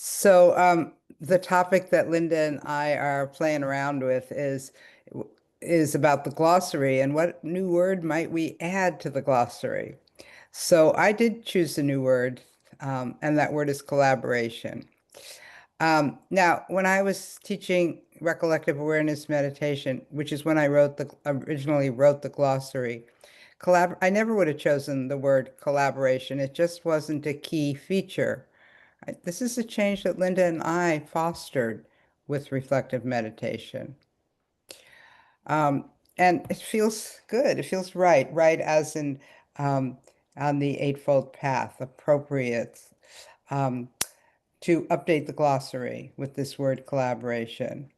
So the topic that Linda and I are playing around with is about the glossary and what new word might we add to the glossary. So I did choose a new word, and that word is collaboration. Now, when I was teaching recollective awareness meditation, which is when I originally wrote the glossary, I never would have chosen the word collaboration. It just wasn't a key feature. This is a change that Linda and I fostered with reflective meditation. Um, and it feels good. It feels right, right as in um, on the Eightfold Path, appropriate um, to update the glossary with this word collaboration.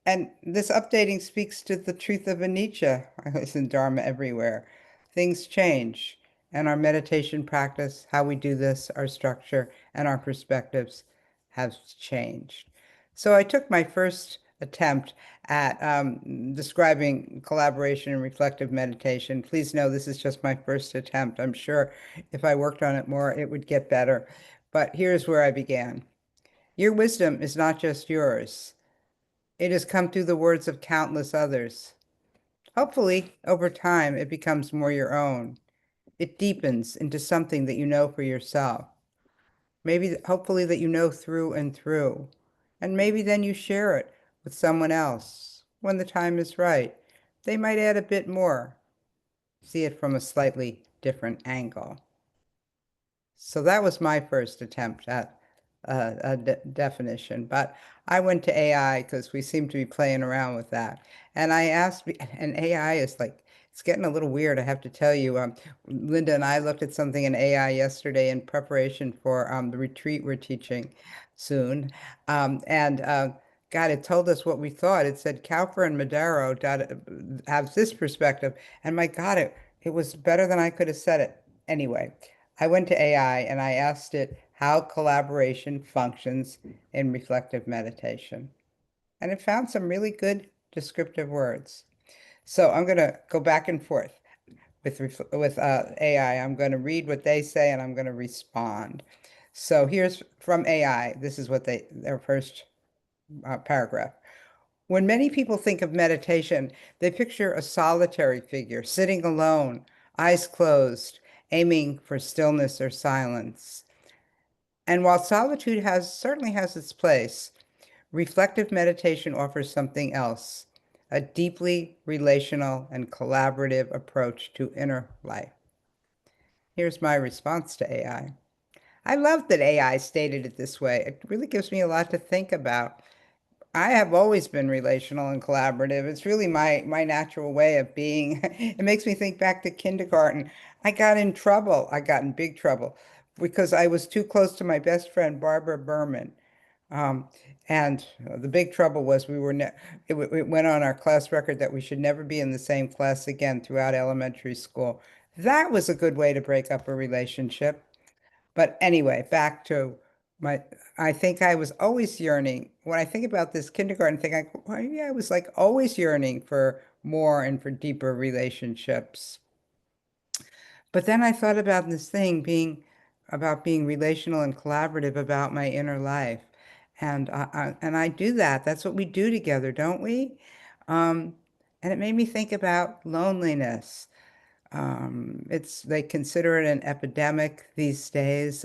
And this updating speaks to the truth of anicca, as in Dharma everywhere. Things change, and our meditation practice, how we do this, our structure, and our perspectives have changed. So I took my first attempt at describing collaboration and reflective meditation. Please know this is just my first attempt. I'm sure if I worked on it more, it would get better. But here's where I began. Your wisdom is not just yours. It has come through the words of countless others. Hopefully, over time, it becomes more your own. It deepens into something that you know for yourself. Maybe, hopefully, that you know through and through. And maybe then you share it with someone else when the time is right. They might add a bit more, see it from a slightly different angle. So that was my first attempt at a definition, but I went to AI because we seem to be playing around with that. And I asked, and AI is like, it's getting a little weird, I have to tell you. Linda and I looked at something in AI yesterday in preparation for the retreat we're teaching soon. And God, it told us what we thought. It said Kaufer and Modaro have this perspective. And my God, it was better than I could have said it. Anyway, I went to AI and I asked it how collaboration functions in reflective meditation. And it found some really good descriptive words. So I'm going to go back and forth with AI. I'm going to read what they say and I'm going to respond. So here's from AI. This is what their first paragraph. When many people think of meditation, they picture a solitary figure sitting alone, eyes closed, aiming for stillness or silence. And while solitude certainly has its place, reflective meditation offers something else, a deeply relational and collaborative approach to inner life. Here's my response to AI. I love that AI stated it this way. It really gives me a lot to think about. I have always been relational and collaborative. It's really my natural way of being. It makes me think back to kindergarten. I got in trouble. I got in big trouble because I was too close to my best friend, Barbara Berman. Um, and the big trouble was it went on our class record that we should never be in the same class again throughout elementary school. That was a good way to break up a relationship. But anyway, back to my, I think I was always yearning. When I think about this kindergarten thing, well, yeah, I was like always yearning for more and for deeper relationships. But then I thought about this thing about being relational and collaborative about my inner life. And I do that. That's what we do together, don't we? Um, and it made me think about loneliness. They consider it an epidemic these days.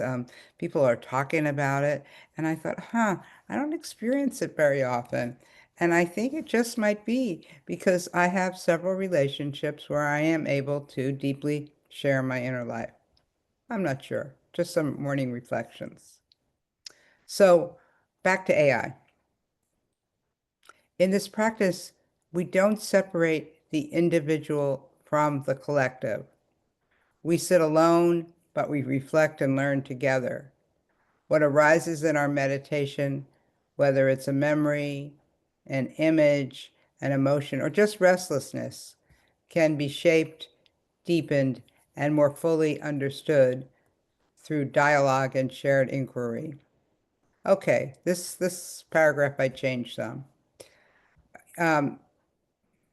People are talking about it. And I thought, I don't experience it very often. And I think it just might be because I have several relationships where I am able to deeply share my inner life. I'm not sure, just some morning reflections. So back to AI. In this practice, we don't separate the individual from the collective. We sit alone, but we reflect and learn together. What arises in our meditation, whether it's a memory, an image, an emotion, or just restlessness, can be shaped, deepened, and more fully understood through dialogue and shared inquiry. Okay, this paragraph I changed some. Um,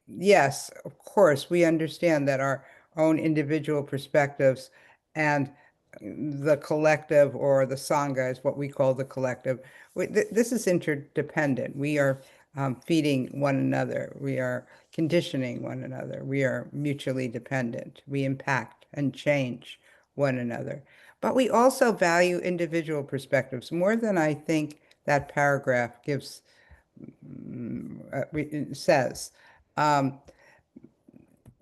yes, of course, we understand that our own individual perspectives and the collective or the Sangha is what we call the collective. This is interdependent. We are feeding one another. We are conditioning one another. We are mutually dependent. We impact and change one another. But we also value individual perspectives more than I think that paragraph gives says. Um,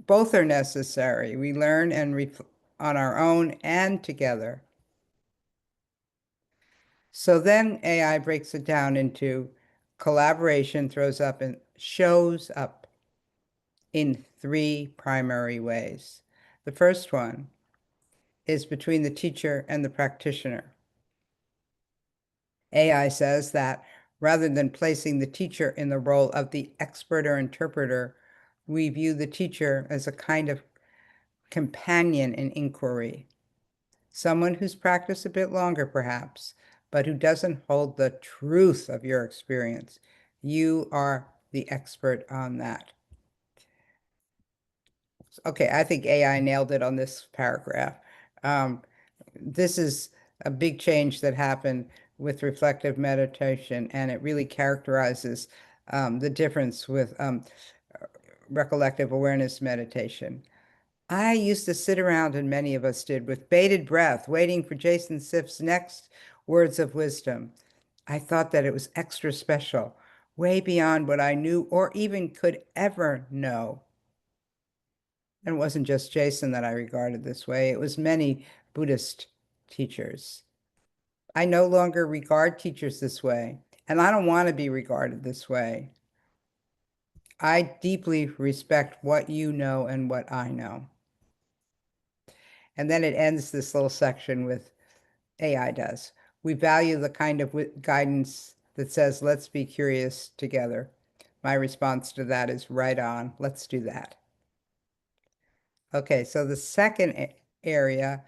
both are necessary. We learn and on our own and together. So then AI breaks it down into collaboration shows up in three primary ways. The first one is between the teacher and the practitioner. AI says that rather than placing the teacher in the role of the expert or interpreter, we view the teacher as a kind of companion in inquiry, someone who's practiced a bit longer perhaps, but who doesn't hold the truth of your experience. You are the expert on that. Okay, I think AI nailed it on this paragraph. Um, this is a big change that happened with reflective meditation, and it really characterizes the difference with recollective awareness meditation. I used to sit around, and many of us did, with bated breath, waiting for Jason Siff's next words of wisdom. I thought that it was extra special, way beyond what I knew or even could ever know. And it wasn't just Jason that I regarded this way, it was many Buddhist teachers. I no longer regard teachers this way, and I don't want to be regarded this way. I deeply respect what you know and what I know. And then it ends this little section with AI does. We value the kind of guidance that says, let's be curious together. My response to that is right on. Let's do that. Okay, so the second area,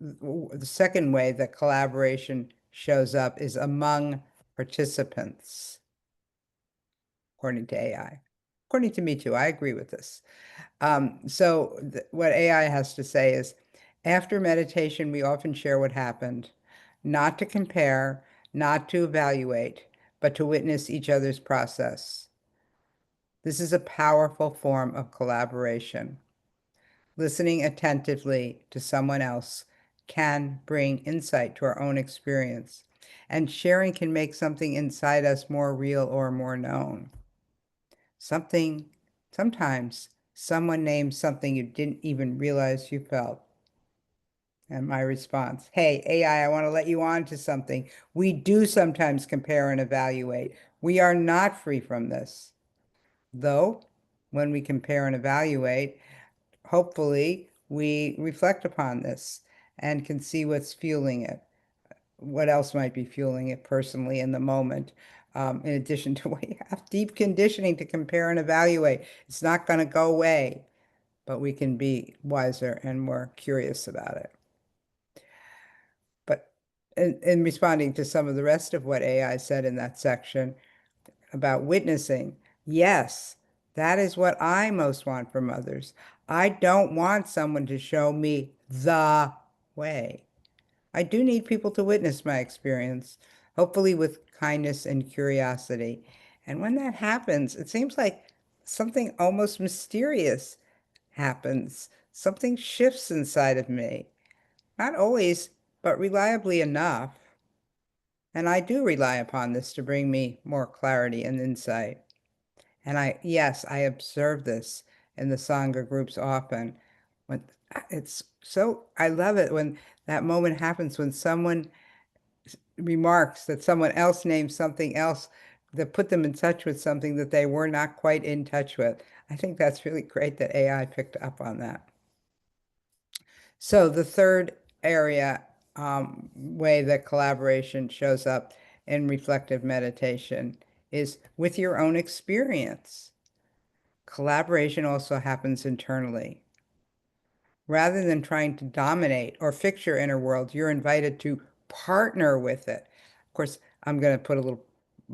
the second way that collaboration shows up is among participants, according to AI. According to me too, I agree with this. So what AI has to say is, after meditation, we often share what happened, not to compare, not to evaluate, but to witness each other's process. This is a powerful form of collaboration. Listening attentively to someone else can bring insight to our own experience, and sharing can make something inside us more real or more known. Sometimes someone names something you didn't even realize you felt. And my response, hey, AI, I want to let you on to something. We do sometimes compare and evaluate. We are not free from this. Though, when we compare and evaluate, hopefully we reflect upon this and can see what's fueling it, what else might be fueling it personally in the moment. In addition to we have deep conditioning to compare and evaluate. It's not going to go away, but we can be wiser and more curious about it. But in responding to some of the rest of what AI said in that section about witnessing, yes, that is what I most want from others. I don't want someone to show me the way. I do need people to witness my experience, hopefully with kindness and curiosity. And when that happens, it seems like something almost mysterious happens. Something shifts inside of me. Not always, but reliably enough. And I do rely upon this to bring me more clarity and insight. And yes, I observe this in the Sangha groups often. When I love it when that moment happens when someone remarks that someone else named something else that put them in touch with something that they were not quite in touch with. I think that's really great that AI picked up on that. So the third area, way that collaboration shows up in reflective meditation is with your own experience. Collaboration also happens internally. Rather than trying to dominate or fix your inner world, you're invited to partner with it. Of course, I'm going to put a little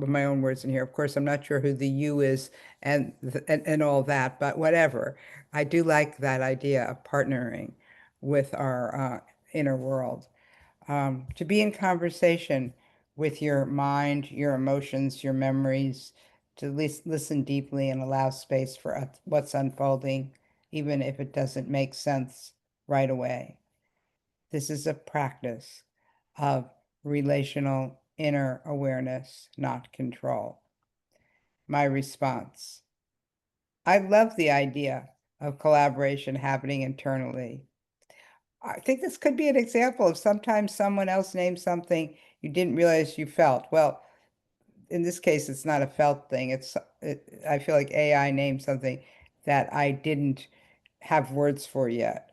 of my own words in here. Of course, I'm not sure who the you is and all that, but whatever. I do like that idea of partnering with our inner world. To be in conversation with your mind, your emotions, your memories, to listen deeply and allow space for what's unfolding, even if it doesn't make sense right away. This is a practice of relational inner awareness, not control. My response: I love the idea of collaboration happening internally. I think this could be an example of sometimes someone else names something you didn't realize you felt. Well, in this case, it's not a felt thing. I feel like AI named something that I didn't have words for yet.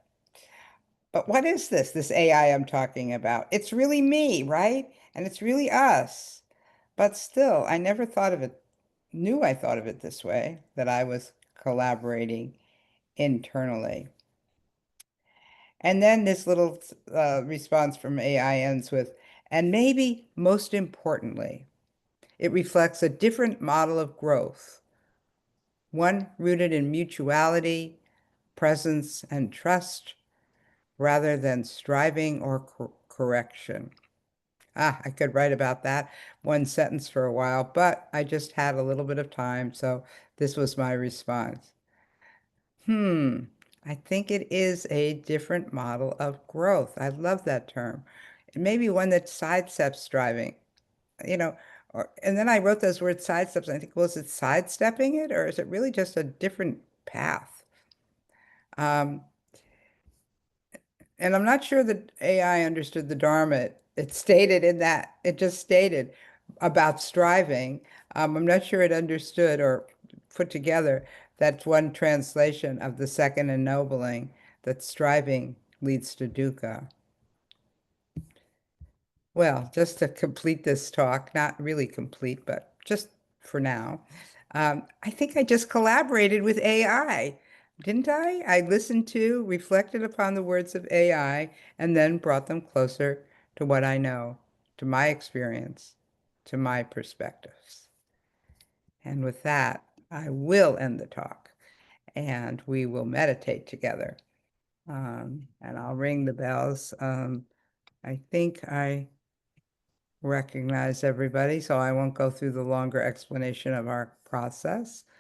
But what is this AI I'm talking about? It's really me, right? And it's really us. But still, I never thought of it, knew I thought of it this way, that I was collaborating internally. And then this little response from AI ends with, and maybe most importantly, it reflects a different model of growth, one rooted in mutuality, presence, and trust, rather than striving or correction. Ah, I could write about that one sentence for a while, but I just had a little bit of time, so this was my response. Hmm, I think it is a different model of growth. I love that term. Maybe one that sidesteps striving, you know, and then I wrote those words sidesteps, and I think, well, is it sidestepping it, or is it really just a different path? Um, And I'm not sure that AI understood the Dharma. It stated in that, it just stated about striving. I'm not sure it understood or put together that's one translation of the second ennobling, that striving leads to dukkha. Well, just to complete this talk, not really complete, but just for now, I think I just collaborated with AI, didn't I? I listened to, reflected upon the words of AI, and then brought them closer to what I know, to my experience, to my perspectives. And with that, I will end the talk and we will meditate together. And I'll ring the bells. I think I recognize everybody, so I won't go through the longer explanation of our process.